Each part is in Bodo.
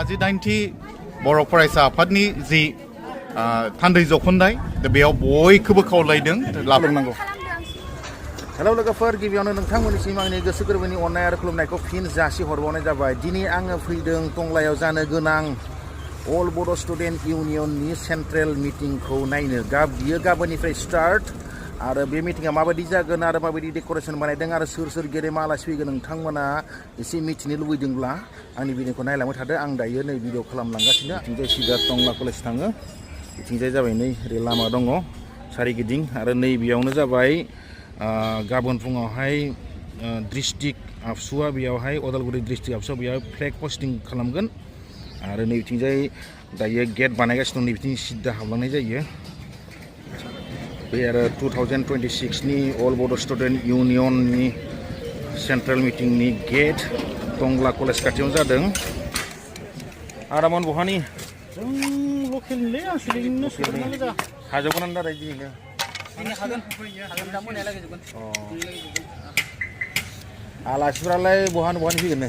58थि बर' फरायसा आफादनि जि थान्दै जख'न्दाय बेयाव बयखौबो खावलायदों लाबोनांगौ। हेलौ लोगोफोर, गिबियावनो नोंथांमोननिसिम आंनि गोसो गोरबोनि अननाय आरो खुलुमनायखौ फिन जासि हरबावनाय जाबाय। दिनै आङो फैदों टंग्लायाव जानो गोनां अल बड' स्टुडेन्ट इउनियननि सेन्ट्रेल मिटिंखौ नायनो। बियो गाबोननिफ्राय स्टार्ट आरो बे मिटिंआ माबायदि जागोन आरो माबायदि डेक'रेसन बानायदों आरो सोर सोर गेदेमा आलासि फैगोन नोंथांमोना एसे मिथिनो लुबैदोंब्ला आंनि भिडिअखौ नायलांबाय थादो। आं दायो नै भिडिअ खालामलांगासिनो। बिथिंजाय सिदा टंग्ला कलेज थाङो, बिथिंजाय जाबाय नै ओरै लामा दङ सारिगिदिं, आरो नै बेयावनो जाबाय गाबोन फुङावहाय डिस्ट्रिक्ट आबसुआ बेयावहाय उदालगुरि डिस्ट्रिक्ट आबसुआ बेयाव फ्लेग हस्टिं खालामगोन। आरो नै बिथिंजाय दायो गेट बानायगासिनो दं, नै बिथिं सिदा हाबलांनाय जायो। बे आरो 2026नि अल बड' स्टुडेन्ट इउनियननि सेन्ट्रेल मिटिंनि गेट टंग्ला कलेज खाथियावनो जादों। आदामोन बहानि? जों लकेलनिलै, आंसोरनिनो गोजा। हाजोबगोन दाराय दिनैनो? हागोन दा मोनायालागै जोबगोन। आलासिफ्रालाय बहानि फैगोन?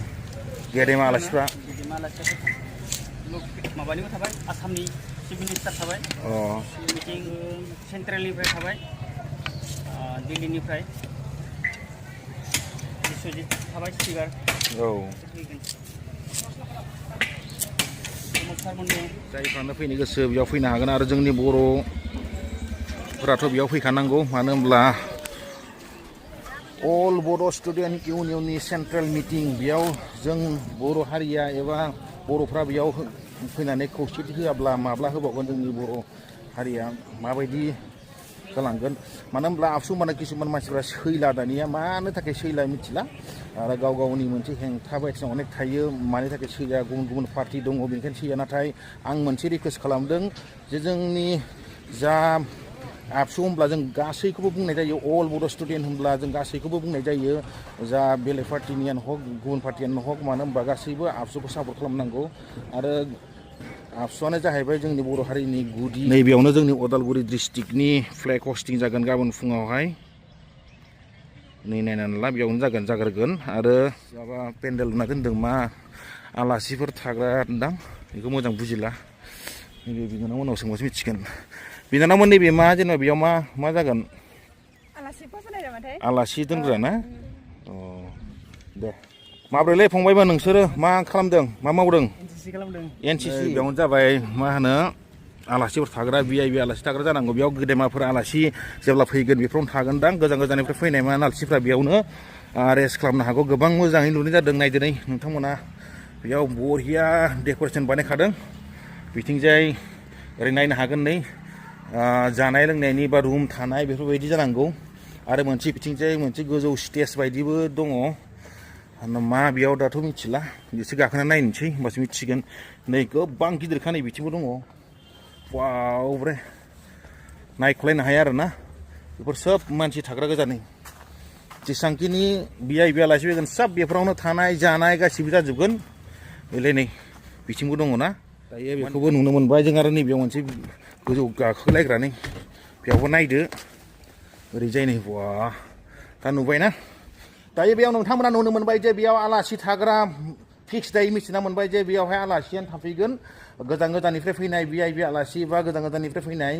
गेदेमा आलासिफ्रा माबानिबो थाबाय, आसामनि चिफ मिनिस्टार थाबाय, मिटिं सेन्ट्रेलनिफ्राय थाबाय, दिल्लीनिफ्राय बिश्वजित थाबाय स्पिकार। जायफ्रानो फैनो गोसो बेयाव फैनो हागोन। आरो जोंनि बर'फोराथ' बेयाव फैखानांगौ, मानो होनब्ला अल बड' स्टुडेन्ट इउनियननि सेन्ट्रेल मिटिं, बेयाव जों बर' हारिया एबा बर'फ्रा बेयाव फैनानै खौसेथि होआब्ला माब्ला होबावगोन जोंनि बर' हारिया माबायदि जालांगोन। मानो होनब्ला आबसु होनबानो किसुमान मानसिफ्रा सैला, दानिया मानो थाखाय सैला मिथिला, आरो गाव गावनि मोनसे हेंथा बायदिसिना अनेक थायो, मानि थाखाय सैया, गुबुन गुबुन पार्टि दङ बेनिखायनो सैया। नाथाय आं मोनसे रिकुवेस्ट खालामदों जे जोंनि जा आबसु होनब्ला जों गासैखौबो बुंनाय जायो, अल बड' स्टुडेन्ट होनब्ला जों गासैखौबो बुंनाय जायो, जा बेलेग पार्टिनियानो हक गुबुन पार्टियानो हक, मानो होनबा गासैबो आबसुखौ सापर्ट खालामनांगौ। आरो आबसुआनो जाहैबाय जोंनि बर' हारिनि गुदि। नैबेयावनो जोंनि उदालगुरि डिस्ट्रिक्टनि फ्लेग हस्टिं जागोन गाबोन फुङावहाय। नै नायनानै ला, बेयावनो जाग्रोगोन। आरो माबा पेन्डेल लुना दोनदों, मा आलासिफोर थाग्रा दां, बेखौ मोजां बुजिला। नैबे बिनानाव उनाव सोंबासो मिथिगोन। बिनानावमोन नैबे मा, जेनेबा बेयाव मा जागोन? आलासि दोनग्रा ना? दे माब्रैलै फंबायबा, नोंसोरो मा खालामदों, मा मावदों? एनसिसि। बेयावनो जाबाय मा होनो आलासिफोर थाग्रा, भिआइपि आलासि थाग्रा जानांगौ। बेयाव गेदेमाफोर आलासि जेब्ला फैगोन बेफोरावनो थागोनदां। गोजान गोजाननिफ्राय फैनाय मा आलासिफ्रा बेयावनो रेस्ट खालामनो हागौ। गोबां मोजाङै लुनाय जादों, नायदो नै नोंथांमोना। बेयाव बरिया डेक'रेसन बानायखादों। बिथिंजाय ओरै नायनो हागोन, नै जानाय लोंनायनि बा रुम थानाय बेफोरबायदि जानांगौ। आरो मोनसे बिथिंजाय मोनसे गोजौ स्टेज बायदिबो दङ। मा बेयाव दाथ' मिथिला, बिसोर गाखोना नायनोसै होमबासो मिथिगोन। नै गोबां गिदिरखा, नै बिथिंबो दङ। वाव ब्रे, नायख'लायनो हाया आरोना। बेफोर सोब मानसि थाग्रा गोजा। नै जेसांखिनि भिआइपि आलासि फैगोन सब बेफोरावनो थानाय जानाय गासिबो जाजोबगोन। बेलाय नै बिथिंबो दङ ना, दायो बेखौबो नुनो मोनबाय जों। आरो नैबेयाव मोनसे गोजौ गाखोलायग्रा, नै बेयावबो नायदो ओरैजाय नै, बा दा नुबायना। दायो बेयाव नोंथांमोना नुनो मोनबाय जे बेयाव आलासि थाग्रा फिक्स दायो मिथिना मोनबाय जे बेयावहाय आलासियानो थाफैगोन। गोजान गोजाननिफ्राय फैनाय भिआइपि आलासि बा गोजान गोजाननिफ्राय फैनाय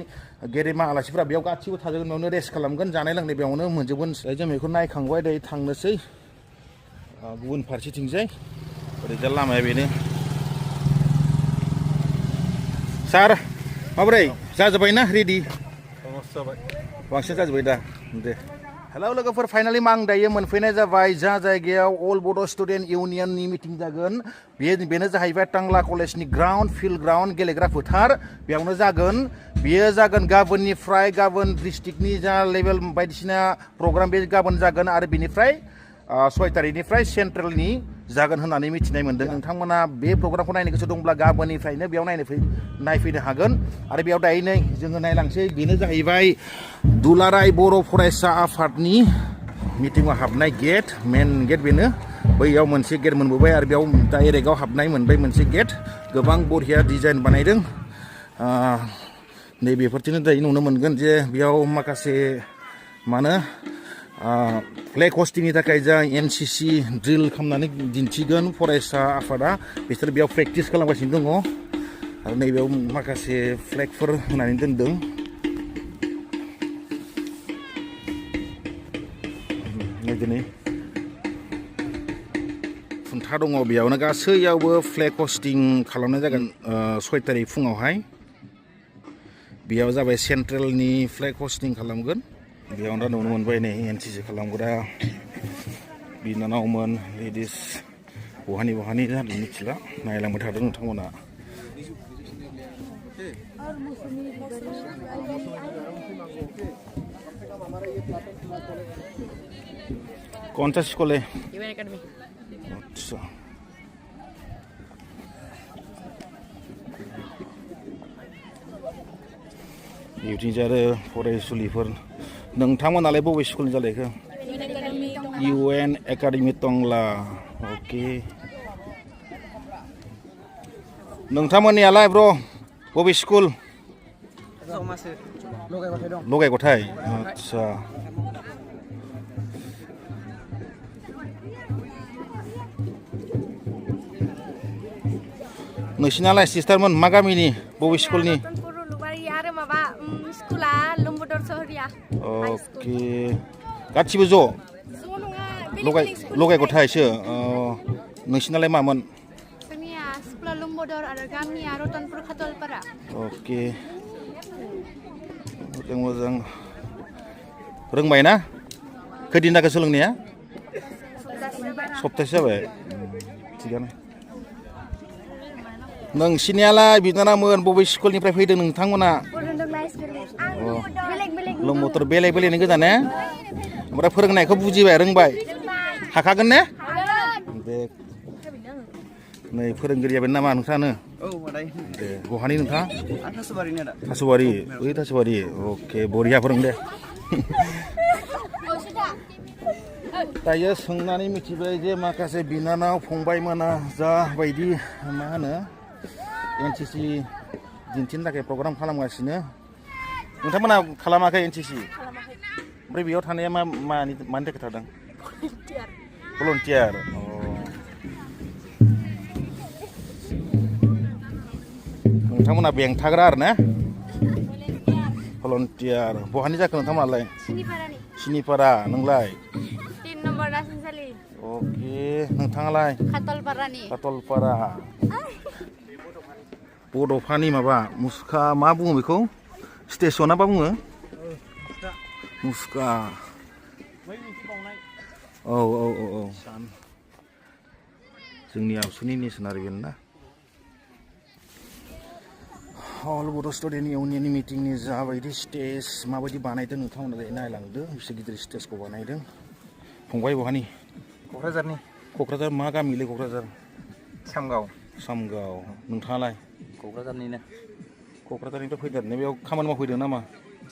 गेदेमा आलासिफ्रा बेयाव गासिबो थाजोबगोन, बेयावनो रेस्ट खालामगोन, जानाय लोंनाय बेयावनो मोनजोबगोन। जों बेखौ नायखांबाय, दायो थांनोसै गुबुन फारसेथिंजाय। ओरैजा लामाया बेनो। सार माबोरै जाजोब्बायना? रेडि बांसिन जाजोब्बाय दा? दे हेलौ लोगोफोर, फाइनालि आं दायो मोनफैनाय जाबाय जा जायगायाव अल बड' स्टुडेन्ट इउनियननि मिटिं जागोन। बेनो जाहैबाय टांग्ला कलेजनि ग्राउन्ड, फिल्ड ग्राउन्ड, गेलेग्रा फोथार। बेयावनो जागोन। बेयो जागोन गाबोननिफ्राय, गाबोन डिस्ट्रिक्टनि जा लेभेल बायदिसिना प्रग्राम बे गाबोन जागोन। आरो बेनिफ्राय 6 तारिखनिफ्राय सेन्ट्रेलनि जागोन होननानै मिथिनाय मोन्दों। नोंथांमोना बे प्रग्रामखौ नायनो गोसो दंब्ला गाबोननिफ्रायनो बेयाव नायफैनो हागोन। आरो बेयाव दायो नै जोङो नायलांसै। बेनो जाहैबाय दुलाराय बर' फरायसा आफादनि मिटिंआव हाबनाय गेट, मेन गेट बेनो। बैयाव मोनसे गेट मोनबोबाय आरो बेयाव डाइरेक्टआव हाबनाय मोनबाय मोनसे गेट। गोबां बरिया डिजाइन बानायदों। नैबेफोरथिंनो दायो नुनो मोनगोन जे बेयाव माखासे मा होनो फ्लेग हस्टिंनि थाखाय जा एनसिसि ड्रिल खालामनानै दिन्थिगोन फरायसा आफादा बिसोर बेयाव प्रेक्टिस खालामगासिनो दङ आरो नैबेयाव माखासे फ्लेगफोर होनानै दोनदों दिनै खुन्था दङ बेयावनो गासैयावबो फ्लेग हस्टिं खालामनाय जागोन 6 तारिख फुङावहाय बेयाव जाबाय सेन्ट्रेलनि फ्लेग हस्टिं खालामगोन बेयावनो नुनो मोनबाय नै एनसिसि खालामग्रा बिनानावमोन लेडिस बहानि जादों मिथिला नायलांबाय थादों नोंथांमोना कौन सा स्कूल है अच्छा बिथिंजाय आरो फरायसुलिफोर नोंथांमोनालाय बबे स्कुलनि जालायखो UN एकाडेमि टंला अके नोंथांमोननियालाय ब्र बबे स्कुल लगाय गथाय आच्छा नोंसिनालाय सिस्टारमोन मा गामिनि बबे स्कुलनि ओके गासिबो ज' लगाय गथायसो नोंसिनालाय मामोन जोंनिया स्कुला लुम्बदर आरो गामिया रतनपुर खातलपारा ओके मोजां रोंबाय ना खैदिन जाखो सोलोंनाया सप्तासे जाबाय थिगानो नोंसिनियालाय बिनानावमोन बबे स्कुलनिफ्राय फैदों नोंथांमोना लुम्बदर बेलेग गोजा ने ओमफ्राय फोरोंनायखौ बुजिबाय रोंबाय हाखागोन ने दे नै फोरोंगिरिया बेनो नामा नोंथाङानो दे बहानि नोंथाङा थासुबारि बै थासुबारि अके बरिया फोरों दे दायो सोंनानै मिथिबाय जे माखासे बिनानाव फंबायमोना जाबायदि मा होनो एनसिसि दिन्थिनो थाखाय प्रग्राम खालामगासिनो नोंथांमोना खालामाखै एनसिसि ओमफ्राय बेयाव थानाया मानि थाखाय थादों भलन्टियार नोंथांमोना बेंथाग्रा आरो ना भलन्टियार बहानि जाखो नोंथांमोनालाय सिनिपारा नोंलाय 3 नम्बर रासिनसालि अके नोंथाङालाय खातलपारा बड'फानि माबा मुसुखा मा बुङो बेखौ स्टेसना मा बुङो मुसुखा औ जोंनि आबसुनि नेसनारि बेनो ना अल बड' स्टुडेन्ट इउनियननि मिटिंनि जाबायदि स्टेज माबायदि बानायदों नोंथांमोना नायलांदो बिसोर गिदिर स्टेजखौ बानायदों फंबाय बहानि क'क्राझार मा गामिलै क'क्राझार सामगाव नोंथाङालाय क'क्राझारनिफ्राय फैदों ने बेयाव खामानि मावफैदों नामा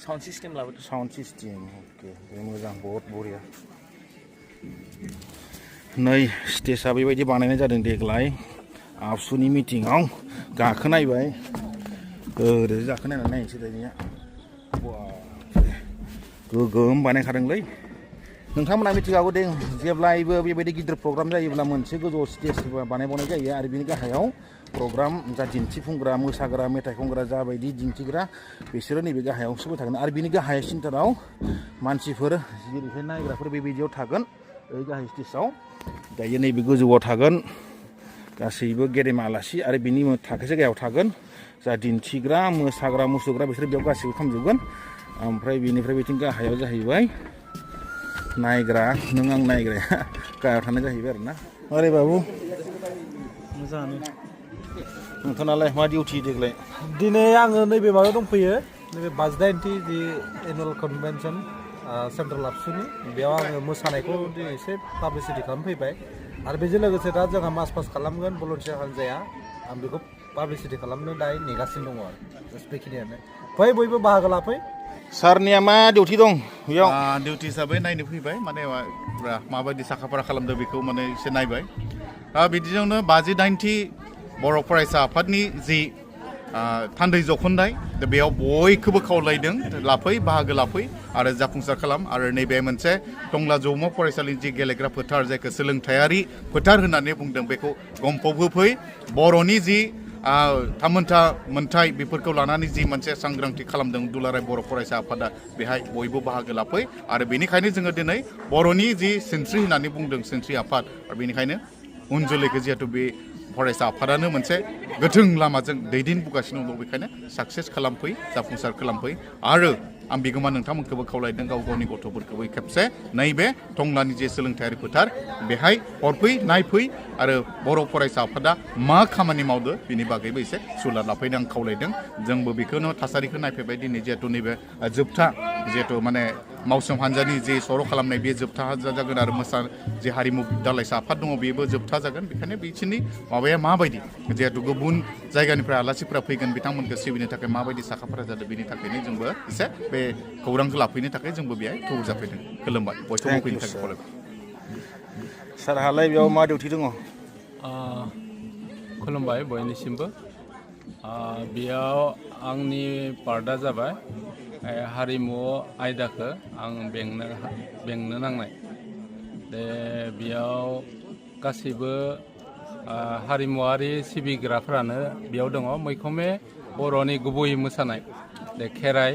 साउन्ड सिस्टेम लाबोदों साउन्ड सिस्टेम अके बे मोजां बहुत बरिया नै स्टेजआ बेबायदि बानायनाय जादों देग्लाय आबसुनि मिटिंआव गाखोनायबाय ओरै गाखोनायनानै नायनोसै दानिया गोगोम बानायखादोंलै नोंथांमोना मिथिखागौ दे जेब्लायबो बेबायदि गिदिर प्रग्राम जायोब्ला मोनसे गोजौ स्टेज बानायबावनाय जायो आरो बिनि गाहायाव प्रग्राम जा दिन्थिफुंग्रा मोसाग्रा मेथाइ खनग्रा जाबायदि दिन्थिग्रा बिसोरो नैबे गाहायाव सोबाय थागोन आरो बिनि गाहाय सेन्टाराव मानसिफोर जेरैहाय नायग्राफोर बेबायदियाव थागोन ओइ गाहाय स्टेजाव दायो नैबे गोजौआव थागोन गासैबो गेदेमा आलासि आरो बिनि थाखोसे गाहायाव थागोन जा दिन्थिग्रा मोसाग्रा मुसुरग्रा बिसोर बेयाव गासैबो खालामजोबगोन ओमफ्राय बिनिफ्राय बिथिं गाहायाव जाहैबाय नायग्रा नों आं नायग्राया गाहायाव थानाय जाहैबाय आरो ना अरे बाबु मोजाङानो नोंथाङालाय मा डिउटि देग्लाय दिनै आङो नैबे माबायाव दंफैयो नैबे 82 जि एनुवेल कनभेनसन सेन्ट्रेल आबसुनि बेयाव आङो मोसानायखौ एसे पाब्लिसिटि खालामफैबाय आरो बेजों लोगोसे दा जोंहा मास पास खालामगोन भलन्टियार हान्जाया आं बेखौ पाब्लिसिटि खालामनो दायो नेगासिनो दङ आरो जास्ट बेखिनियानो फै बयबो बाहागो लाफै सारनिया मा डिउटि दं बेयाव डिउटि हिसाबै नायनो फैबाय माने माबायदि साखाफारा खालामदों बेखौ माने एसे नायबाय दा बिदिजोंनो 59थि बर' फरायसा आफादनि जि थान्दै जख'न्दाय दा बेयाव बयखौबो खावलायदों लाफै बाहागो लाफै आरो जाफुंसार खालाम आरो नैबे मोनसे टंला जौमा फरायसालिनि जि गेलेग्रा फोथार जायखौ सोलोंथायारि फोथार होननानै बुंदों बेखौ गम्फब होफै बर'नि जि थामोनथा मोनथाय बेफोरखौ लानानै जि मोनसे सांग्रांथि खालामदों दुलाराय बर' फरायसा आफादा बेहाय बयबो बाहागो लाफै आरो बेनिखायनो जोङो दिनै बर'नि जि सिनस्रि होननानै बुंदों सिनस्रि आफाद आरो बेनिखायनो उन जोलैखौ जिहेतु बे फरायसा आफादानो मोनसे गोथों लामाजों दैदेनबोगासिनो दं बेखायनो साक्सेस खालामफै जाफुंसार खालामफै आरो आं बिगोमा नोंथांमोनखौबो खावलायदों गाव गावनि गथ'फोरखौबो खेबसे नैबे टंलानि जे सोलोंथायारि फोथार बेहाय हरफै नायफै आरो बर' फरायसा आफादा मा खामानि मावदो बिनि बागैबो एसे सुलाद लाफैनो आं खावलायदों जोंबो बेखौनो थासारिखौ नायफैबाय दिनै जिहेतु नैबे जोबथा जिहेतु माने मावसोम हान्जानि जे सर' खालामनाय बे जोबथा जागोन आरो जे हारिमु दालाइसा आफाद दङ बेबो जोबथा जागोन बेखायनो बिसोरनि माबाया माबायदि जिहेतु गुबुन जायगानिफ्राय आलासिफोरा फैगोन बिथांमोनखौ सिबिनो थाखाय माबायदि साखाफारा जादों बेनि थाखायनो जोंबो एसे बे खौरांखौ लाफैनो थाखाय जोंबो बेहाय थुबुर जाफैदों खुलुमबाय बयखौबो फैनो थाखाय खावलायबाय सारहालाय बेयाव मा डिउटि दङ खुलुमबाय बयनिसिमबो बेयाव आंनि पार्टआ जाबाय हारिमु आयदाखौ आं बेंनो नांनाय बेयाव गासैबो हारिमुवारि सिबिग्राफ्रानो बेयाव दङ मैखोमै बर'नि गुबै मोसानाय खेराइ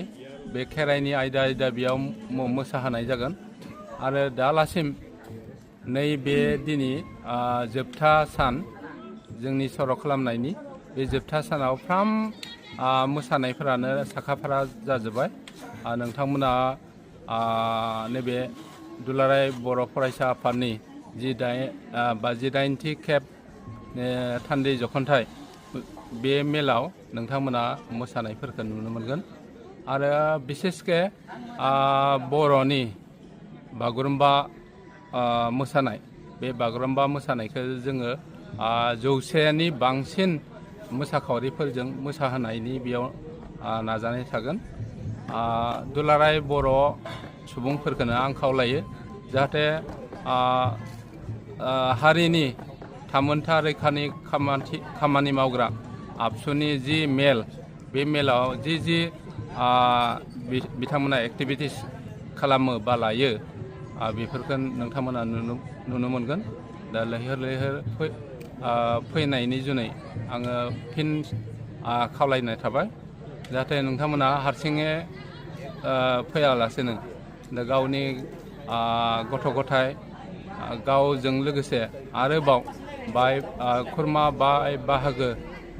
बे खेराइनि आयदा बेयाव मोसाहोनाय जागोन आरो दालासिम नैबे दिनै जोबथा सान जोंनि सर' खालामनायनि बे जोबथा सानाव फ्राम मोसानायफोरानो साखाफारा जाजोब्बाय नोंथांमोना नैबे दुलाराय बर' फरायसा आफादनि 58थि खेब थान्दै जख'न्थाय बे मेलाव नोंथांमोना मोसानायफोरखौ नुनो मोनगोन आरो बिसेसके बर'नि बागुरुम्बा मोसानाय बे बागुरुम्बा मोसानायखौ जोङो 100नि बांसिन मोसाखावरिफोरजों मोसाहोनायनि बेयाव नाजानाय थागोन दुलाराय बर' सुबुंफोरखौनो आं खावलायो जाहाथे हारिनि थामोनथा रैखानि खामानि मावग्रा आबसुनि जि मेल बे मेलाव जि बिथांमोना एक्टिभिटिस खालामो बा लायो बेफोरखौ नोंथांमोना नुनो मोनगोन दा लैहोर फैनायनि जुनै आङो फिन खावलायनाय थाबाय जाहाथे नोंथांमोना हारसिङै फैयालासेनो दा गावनि गथ' गथाय गावजों लोगोसे आरोबाव खुरमा बाहागो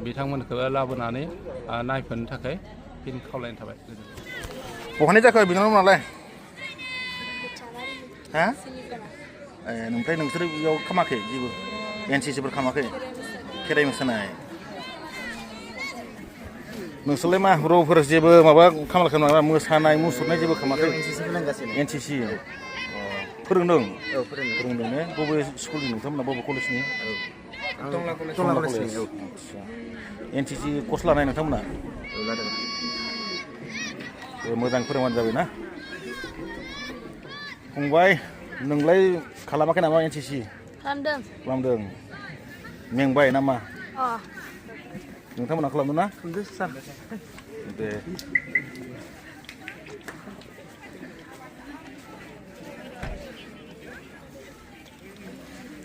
बिथांमोनखौ लाबोनानै नायफैनो थाखाय फिन खावलायनाय थाबाय बहानि जाखो बिनानावनालाय हा ओमफ्राय नोंसोर बेयाव खामाखै जेबो एनसिसिफोर खामाखै खेराइ मोसानाय नोंसोरलाय मा र'फोर जेबो माबा खालामाखै मोसानाय मुसुरनाय जेबो खालामाखै एनसिसि फोरोंदों फोरोंदों ने बबे स्कुलनि नोंथांमोना बबे कलेजनि टंला कलेज एनसिसि कर्स लानाय नोंथांमोना मोजां फोरोंबानो जाबाय ना फंबाय नोंलाय खालामाखै नामा एनसिसि खालामदों मेंबाय नामा नोंथांमोना खालामदों ना दे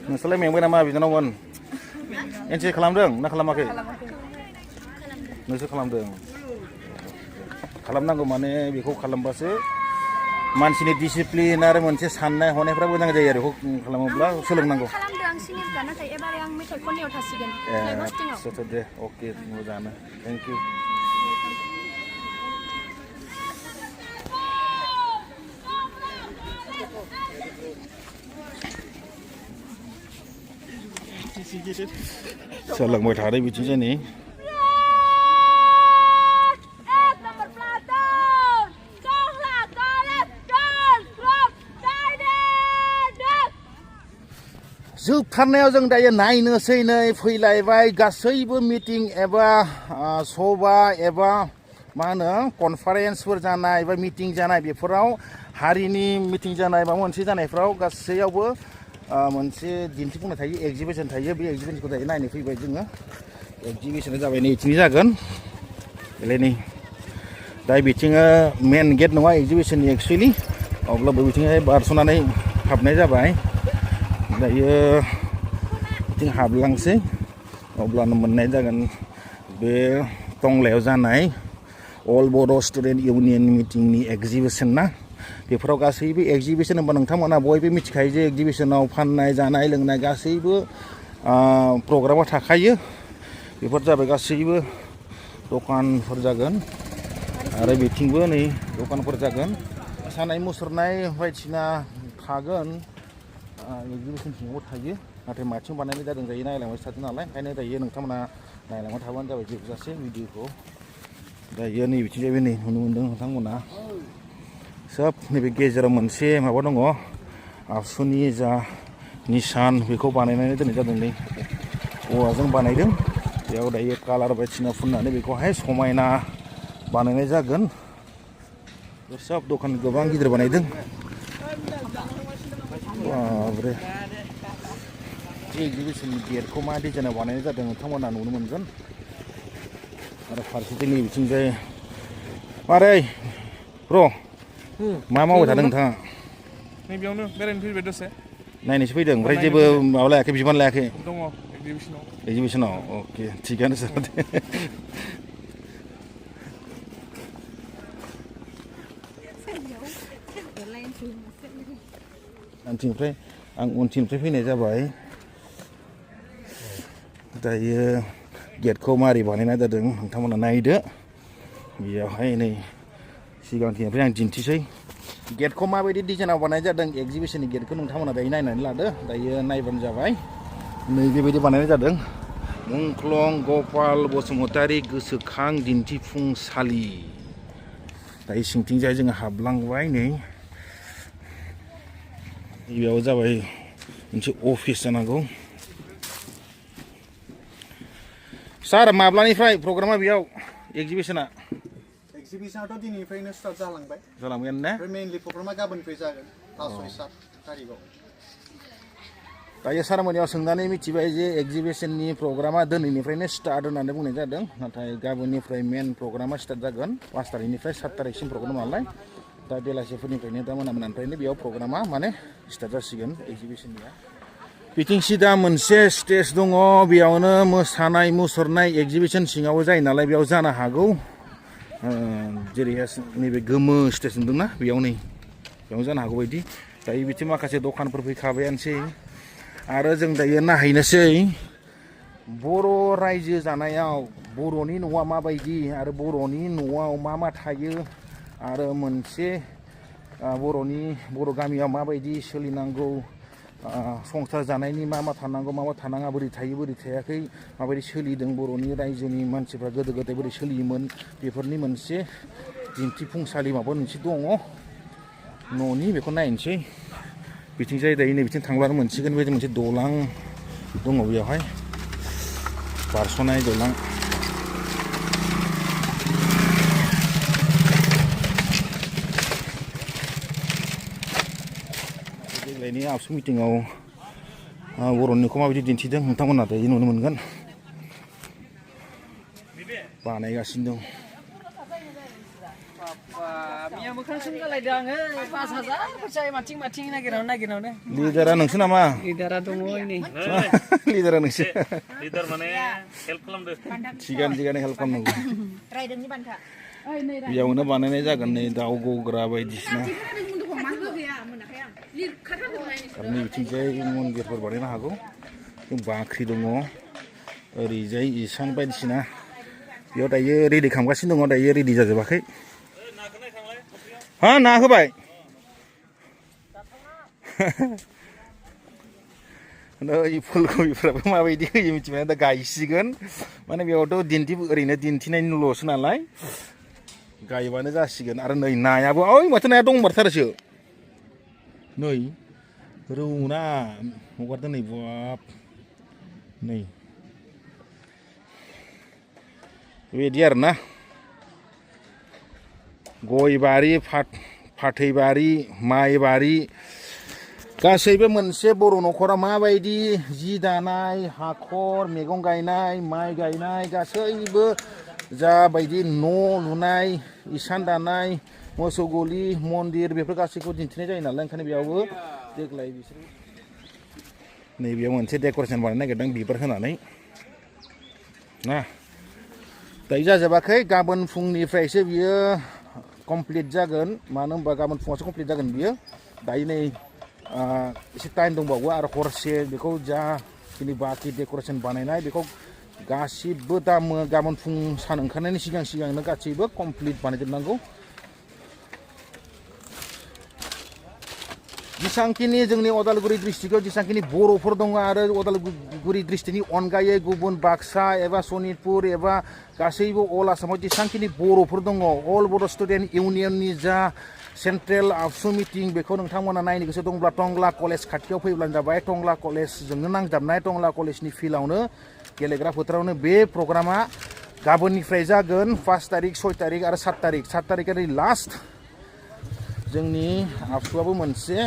नोंसोरलाय मेंबाय नामा बिनानावमोन एनसिसि खालामदों ना खालामाखै नोंसोर खालामदों खालामनांगौ माने बेखौ खालामबासो मानसिनि डिसिप्लिन आरो मोनसे साननाय हनायफ्रा मोजां जायो आरो बेखौ खालामोब्ला सोलोंनांगौ दे अके मोजाङानो थेंक इउ सोलोंबाय थादों बिथिंजाय नै जोबथारनायाव जों दायो नायनोसै नै फैलायबाय गासैबो मिटिं एबा सभा एबा मा होनो कनफारेन्सफोर जानाय बा मिटिं जानाय बेफोराव हारिनि मिटिं जानाय माबा मोनसे जानायफ्राव गासैयावबो मोनसे दिन्थिफुंनाय थायो एक्जिबिसन थायो बे एक्जिबिसनखौ दायो नायनो फैबाय जोङो एक्जिबिसना जाबाय नैथिनि जागोन बेलाय दा बिथिङा मेन गेट नङा एगजिबिसननि एक्सुवेलि अब्लाबो बिथिंहाय बारस'नानै हाबनाय जाबाय दायो बिथिं हाबलांसै अब्लानो मोननाय जागोन बे टंलायाव जानाय अल बड' स्टुडेन्ट इउनियन मिटिंनि एक्जिबिसन ना बेफोराव गासैबो एक्जिबिसन होनबा नोंथांमोना बयबो मिथिखायो जे एक्जिबिसनाव फाननाय जानाय लोंनाय गासैबो प्रग्रामा थाखायो बेफोर जाबाय गासैबो दखानफोर जागोन आरो बिथिंबो नै दखानफोर जागोन मोसानाय मुसुरनाय बायदिसिना थागोन एक्जिबिसन सिङावबो थायो नाथाय माथिं बानायनाय जादों दायो नायलांबाय थादों नालाय ओंखायनो दायो नोंथांमोना नायलांबाय थाबानो जाबाय जोबजासे भिडिअखौ दायो नै बिथिंजायबो नै नुनो मोनदों नोंथांमोना सोब नैबे गेजेराव मोनसे माबा दङ आबसुनि जा निसान बेखौ बानायनानै दोननाय जादों नै औवाजों बानायदों बेयाव दायो कालार बायदिसिना फुननानै बेखौहाय समायना बानायनाय जागोन बे सोब दखान गोबां गिदिर बानायदों बाब्रे एक्जिबिसननि गेटखौ मा डिजाइनाव बानायनाय जादों नोंथांमोना नुनो मोनगोन आरो फारसेथिं नै बिथिंजाय मारै र' मा मावबाय थादों नोंथाङा नैबेयावनो बेरायनो फैबाय दसे नायनोसो फैदों ओमफ्राय जेबो माबा लायाखै बिबान लायाखै दङ एक्जिबिसनाव अके थिगानो जादों आंथिंनिफ्राय आं उनथिंनिफ्राय फैनाय जाबाय दायो गेटखौ मारै बानायनाय जादों नोंथांमोना नायदो बेयावहाय नै सिगांथिनिफ्राय आं दिन्थिसै गेटखौ माबायदि डिजाइनाव बानायनाय जादों एक्जिबिसननि गेटखौ नोंथांमोना दायो नायनानै लादो दायो नायबानो जाबाय नै बेबायदि बानायनाय जादों मुंख्लं गपाल बसुमतारी गोसोखां दिन्थिफुंसालि दायो सिंथिंजाय जोङो हाबलांबाय नै बेयाव जाबाय मोनसे अफिस जानांगौ सार माब्लानिफ्राय प्रग्रामा बेयाव एक्जिबिसना एक्जिबिसनाथ' दिनैनिफ्रायनो स्टार्ट जालांगोन ना मेइनलि प्रग्रामा गाबोननिफ्राय जागोन 5-6-7 तारिखआव दायो सारमोननियाव सोंनानै मिथिबाय जे एक्जिबिसननि प्रग्रामा दिनैनिफ्रायनो स्टार्ट होननानै बुंनाय जादों नाथाय गाबोननिफ्राय मेन प्रग्रामा स्टार्ट जागोन 5 तारिखनिफ्राय 7 तारिखसिम प्रग्राम नालाय दा बेलासिफोरनिफ्रायनो दा मोनानिफ्रायनो बेयाव प्रग्रामा माने स्टार्ट जासिगोन एक्जिबिसननिया बिथिं सिदा मोनसे स्टेज दङ बेयावनो मोसानाय मुसुरनाय एक्जिबिसन सिङावबो जायो नालाय बेयाव जानो हागौ जेरैहाय नैबे गोमो स्टेज नुदोंना बेयाव नै बेयाव जानो हागौ बायदि दायो बिथिं माखासे दखानफोर फैखाबायानोसै आरो जों दायो नायहैनोसै बर' रायजो जानायाव बर'नि न'आ माबायदि आरो बर'नि न'आव मा मा थायो आरो मोनसे बर' गामियाव माबायदि सोलिनांगौ संसार जानायनि मा मा थानांगौ मा मा थानाङा बोरै थायो बोरै थायाखै माबायदि सोलिदों बर'नि रायजोनि मानसिफ्रा गोदो गोदाय बोरै सोलियोमोन बेफोरनि मोनसे दिन्थिफुंसालि माबा मोनसे दङ न'नि बेखौ नायनोसै बिथिंजाय दायो नै बिथिं थांब्लानो मोनसिगोन बे मोनसे दलां दङ बेयावहाय बारस'नाय दलां देग्लायनि आबसु मिटिङाव बर'निखौ माबायदि दिन्थिदों नोंथांमोना दायो नुनो मोनगोन बानायगासिनो दं मिया मोखां सोंगालायदों आङो 5,000 फैसा माथिं नागिरनायावनो लिडारा नोंसो नामा लिडारा दङ नै लिडारा नोंसो लिडार माने हेल्प खालामदो थिगानो हेल्प खालामनांगौ रायदोंनि बान्था बेयावनो बानायनाय जागोन नै दाउ गग्रा बायदिसिना आरो नै बिथिंजाय मन्दिरफोर बानायनो हागौ बाख्रि दङ ओरैजाय इसान बायदिसिना बेयाव दायो रेडि खालामगासिनो दङ दायो रेडि जाजोबाखै हा ना होबाय नै फुलकबिफ्राबो माबायदि होयो मिथिबाय दा गायसिगोन माने बेयावथ' ओरैनो दिन्थिनायनिल'सो नालाय गायबानो जासिगोन आरो नै नायाबो ओइ माथो नाया दंमारथारोसो नै रौ ना हगारदों नै बाब नै बेबायदि आरोना गय बारि फाथै बारि माइ बारि गासैबो मोनसे बर' न'खरा माबायदि जि दानाय हाखर मैगं गायनाय माइ गायनाय गासैबो जाबायदि न' लुनाय इसान दानाय मोसौ गलि मन्दिर बेफोर गासैखौ दिन्थिनाय जायो नालाय ओंखायनो बेयावबो देग्लाय बिसोर नैबेयाव मोनसे डेक'रेसन बानायनो नागिरदों बिबार होनानै ना दायो जाजोबाखै गाबोन फुंनिफ्रायसो बियो कमप्लिट जागोन मानो होनबा गाबोन फुङावसो कमप्लिट जागोन बियो दायो नै एसे टाइम दंबावो आरो हरसे बेखौ जाखिनि बाखि डेक'रेसन बानायनाय बेखौ गासिबो गाबोन फुं सान ओंखारनायनि सिगांनो गासैबो कमप्लिट बानायजोबनांगौ जेसांखिनि जोंनि उदालगुरि डिस्ट्रिक्टआव जेसांखिनि बर'फोर दङ आरो उदालगुरि डिस्ट्रिक्टनि अनगायै गुबुन बाक्सा एबा सनितपुर एबा गासैबो अल आसामाव जेसांखिनि बर'फोर दङ अल बड' स्टुडेन्ट इउनियननि जा सेन्ट्रेल आबसु मिटिं बेखौ नोंथांमोना नायनो गोसो दंब्ला टंला कलेज खाथियाव फैब्लानो जाबाय टंला कलेजजोंनो नांजाबनाय टंला कलेजनि फिल्डआवनो गेलेग्रा फोथारावनो बे प्रग्रामा गाबोननिफ्राय जागोन 5 तारिख 6 तारिख आरो 7 तारिखआनो लास्ट जोंनि आबसुआबो मोनसे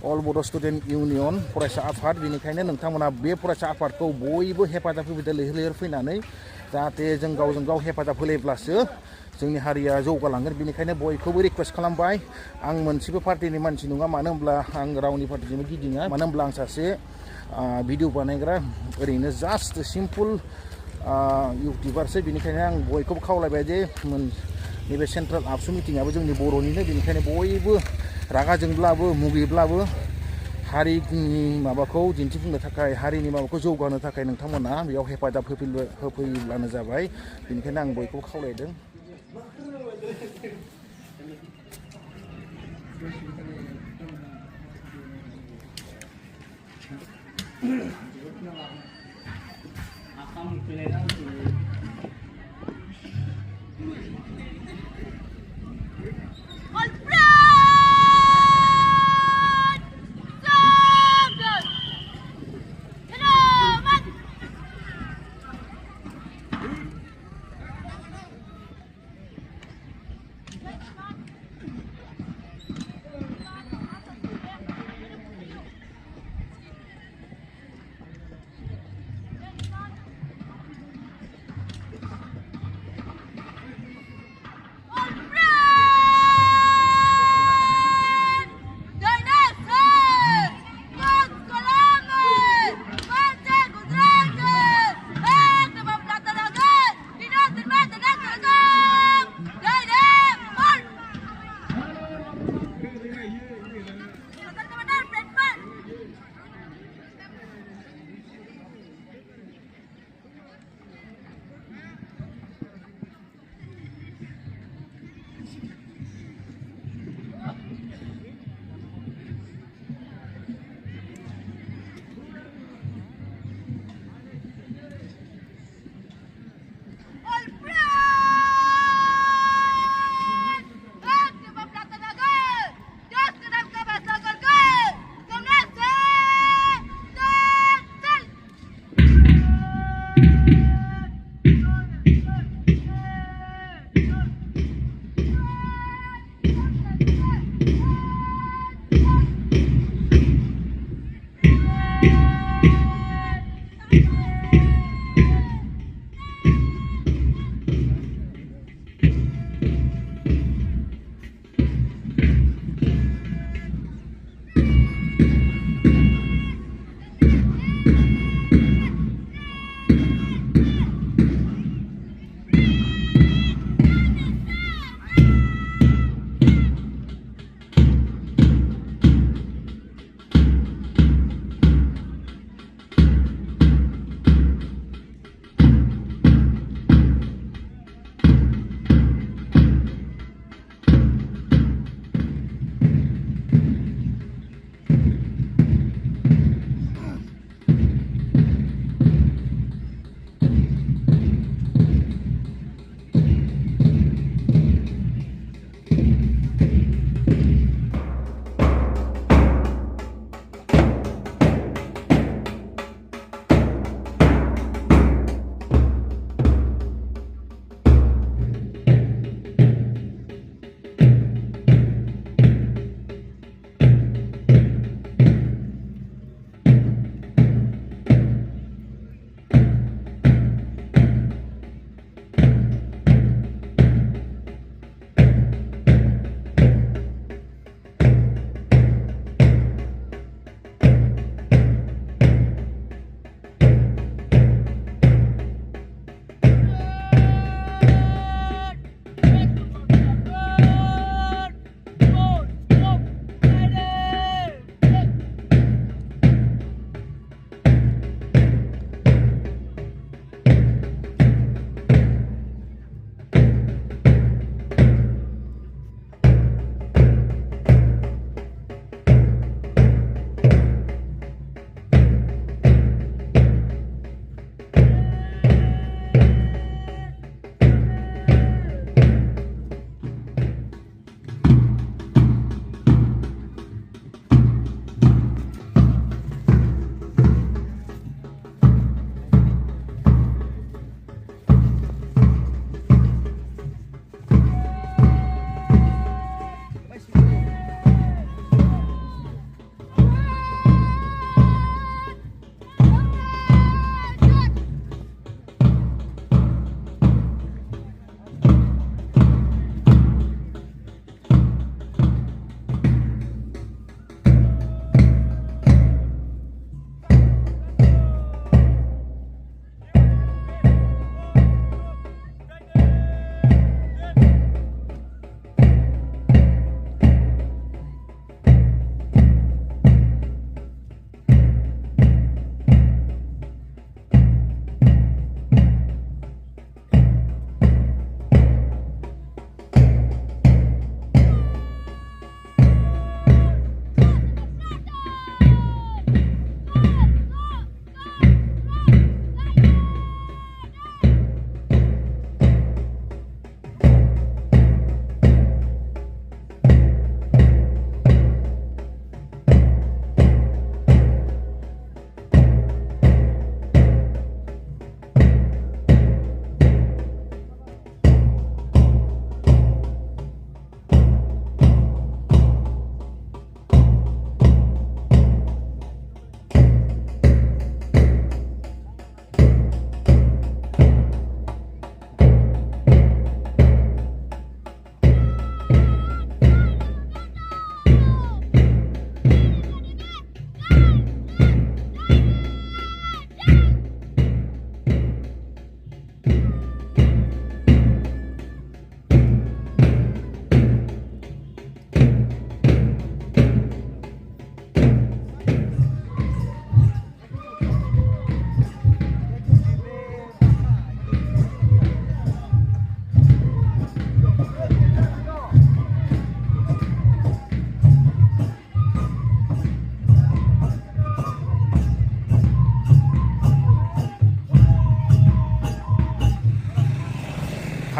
अल बड' स्टुडेन्ट इउनियन फरायसा आफाद बेनिखायनो नोंथांमोना बे फरायसा आफादखौ बयबो हेफाजाब होफैदो लैहोर फैनानै जाहाथे जों गावजों गाव हेफाजाब होलायब्लासो जोंनि हारिया जौगालांगोन बेनिखायनो बयखौबो रिक्वेस्ट खालामबाय आं मोनसेबो पार्टिनि मानसि नङा मानो होनब्ला आं रावनि पार्टिजोंबो गिदिङा मानो होनब्ला आं सासे भिडिअ बानायग्रा ओरैनो जास्ट सिम्पोल इउटिउबारसो बेनिखायनो आं बयखौबो खावलायबाय जे नैबे सेन्ट्रेल आबसु मिटिङाबो जोंनि बर'निनो बेनिखायनो बयबो रागा जोंब्लाबो मुगैब्लाबो हारिनि माबाखौ दिन्थिफुंनो थाखाय हारिनि माबाखौ जौगाहोनो थाखाय नोंथांमोना बेयाव हेफाजाब होफैब्लानो जाबाय बेनिखायनो आं बयखौबो खावलायदों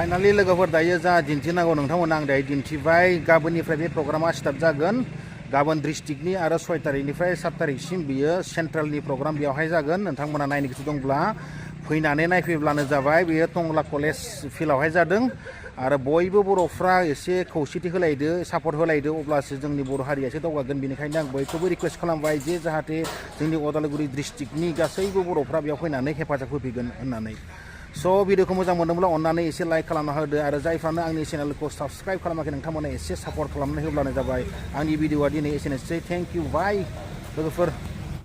फाइनालि लोगोफोर दायो जा दिन्थिनांगौ नोंथांमोना आं दायो दिन्थिबाय गाबोननिफ्राय बे प्रग्रामा स्टार्ट जागोन गाबोन डिस्ट्रिक्टनि आरो 6 तारिखनिफ्राय 7 तारिखसिम बियो सेन्ट्रेलनि प्रग्राम बेयावहाय जागोन नोंथांमोना नायनो गोसो दंब्ला फैनानै नायफैब्लानो जाबाय बेयो टंला कलेज फिल्डआवहाय जादों आरो बयबो बर'फ्रा एसे खौसेथि होलायदो सापर्ट होलायदो अब्लासो जोंनि बर' हारिया एसे दावगागोन बेनिखायनो आं बयखौबो रिक्वेस्ट खालामबाय जे जाहाथे जोंनि उदालगुरि डिस्ट्रिक्टनि गासैबो बर'फ्रा बेयाव फैनानै हेफाजाब होफैगोन होननानै स' भिडिअखौ मोजां मोनदोंब्ला अन्नानै एसे लाइक खालामना होदो आरो जायफ्रानो आंनि चेनेलखौ साबस्क्राइब खालामाखै नोंथांमोना एसे सापर्ट खालामनानै होब्लानो जाबाय आंनि भिडिअआ दिनै एसेनोसै थेंक इउ बाय लोगोफोर